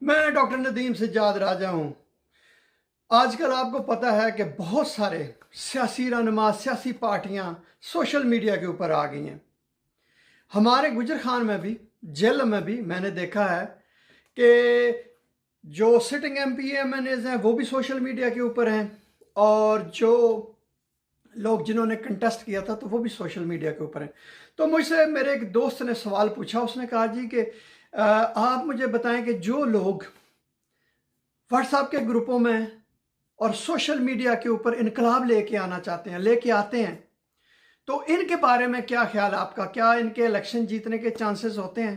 मैं डॉक्टर नदीम सज्जाद राजा हूँ। आजकल आपको पता है कि बहुत सारे सियासी रहनुमा, सियासी पार्टियाँ सोशल मीडिया के ऊपर आ गई हैं। हमारे गुजर खान में भी, जेल में भी मैंने देखा है कि जो सिटिंग MP MNAs हैं वो भी सोशल मीडिया के ऊपर हैं, और जो लोग जिन्होंने कंटेस्ट किया था तो वो भी सोशल मीडिया के ऊपर हैं। तो मुझसे मेरे एक दोस्त ने सवाल पूछा, उसने कहा जी कि आप मुझे बताएं कि जो लोग व्हाट्सएप के ग्रुपों में और सोशल मीडिया के ऊपर इनकलाब लेके आना चाहते हैं, लेके आते हैं, तो इनके बारे में क्या ख्याल है आपका? क्या इनके इलेक्शन जीतने के चांसेस होते हैं?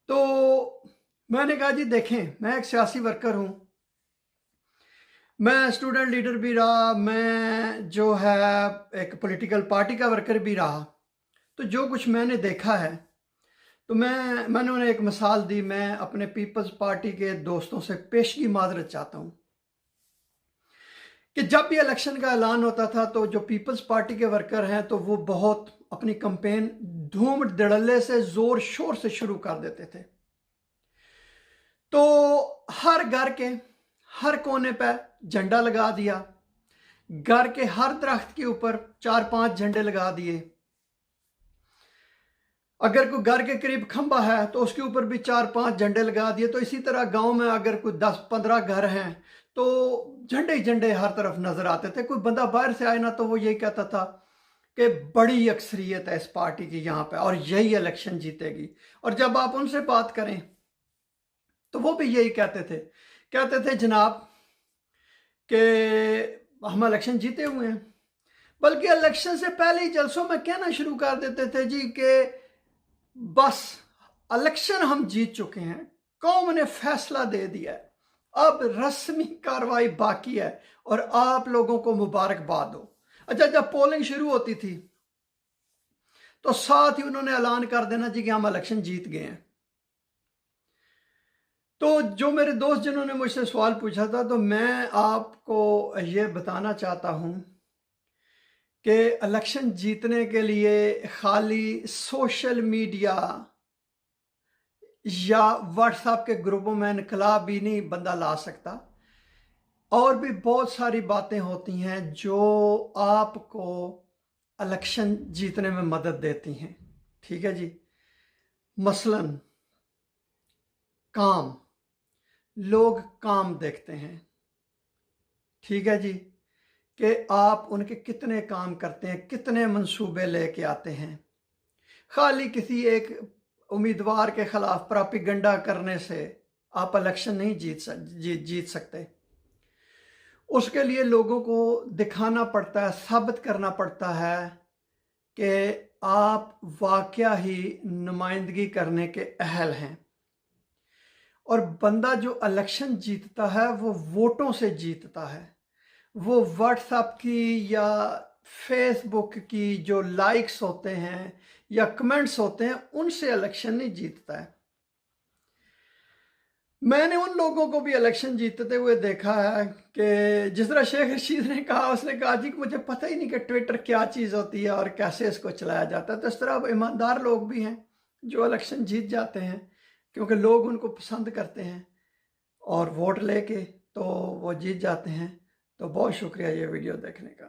तो मैंने कहा जी देखें, मैं एक सियासी वर्कर हूँ, मैं स्टूडेंट लीडर भी रहा, मैं जो है एक पॉलिटिकल पार्टी का वर्कर भी रहा। तो जो कुछ मैंने देखा है, तो मैंने उन्हें एक मिसाल दी। मैं अपने पीपल्स पार्टी के दोस्तों से पेशगी माजरत चाहता हूँ कि जब भी इलेक्शन का ऐलान होता था तो जो पीपल्स पार्टी के वर्कर हैं तो वो बहुत अपनी कैंपेन धूम धड़ल्ले से, जोर शोर से शुरू कर देते थे। तो हर घर के हर कोने पर झंडा लगा दिया, घर के हर दरख्त के ऊपर 4-5 झंडे लगा दिए। अगर कोई घर के करीब खंबा है तो उसके ऊपर भी 4-5 झंडे लगा दिए। तो इसी तरह गांव में अगर कोई 10-15 घर हैं तो झंडे ही झंडे हर तरफ नजर आते थे। कोई बंदा बाहर से आए ना तो वो यही कहता था कि बड़ी अक्सरियत है इस पार्टी की यहाँ पे और यही इलेक्शन जीतेगी। और जब आप उनसे बात करें तो वो भी यही कहते थे जनाब कि हम इलेक्शन जीते हुए हैं। बल्कि इलेक्शन से पहले ही जलसों में कहना शुरू कर देते थे जी कि बस इलेक्शन हम जीत चुके हैं, कौम ने फैसला दे दिया है, अब रस्मी कार्रवाई बाकी है और आप लोगों को मुबारकबाद हो। अच्छा, जब पोलिंग शुरू होती थी तो साथ ही उन्होंने ऐलान कर देना जी कि हम इलेक्शन जीत गए हैं। तो जो मेरे दोस्त जिन्होंने मुझसे सवाल पूछा था, तो मैं आपको ये बताना चाहता हूं कि इलेक्शन जीतने के लिए खाली सोशल मीडिया या व्हाट्सएप के ग्रुपों में इनकलाब भी नहीं बंदा ला सकता। और भी बहुत सारी बातें होती हैं जो आपको इलेक्शन जीतने में मदद देती हैं। ठीक है जी। मसलन काम, लोग काम देखते हैं। ठीक है जी, कि आप उनके कितने काम करते हैं, कितने मंसूबे लेके आते हैं। खाली किसी एक उम्मीदवार के खिलाफ प्रोपेगेंडा करने से आप इलेक्शन नहीं जीत सकते। उसके लिए लोगों को दिखाना पड़ता है, साबित करना पड़ता है कि आप वाकया ही नुमाइंदगी करने के अहल हैं। और बंदा जो इलेक्शन जीतता है वो वोटों से जीतता है। वो व्हाट्सएप की या फेसबुक की जो लाइक्स होते हैं या कमेंट्स होते हैं उनसे इलेक्शन नहीं जीतता है। मैंने उन लोगों को भी इलेक्शन जीतते हुए देखा है कि जिस तरह शेख रशीद ने कहा, उसने कहा जी कि मुझे पता ही नहीं कि ट्विटर क्या चीज़ होती है और कैसे इसको चलाया जाता है। तो इस तरह ईमानदार लोग भी हैं जो इलेक्शन जीत जाते हैं क्योंकि लोग उनको पसंद करते हैं और वोट लेके तो वो जीत जाते हैं। तो बहुत शुक्रिया ये वीडियो देखने का।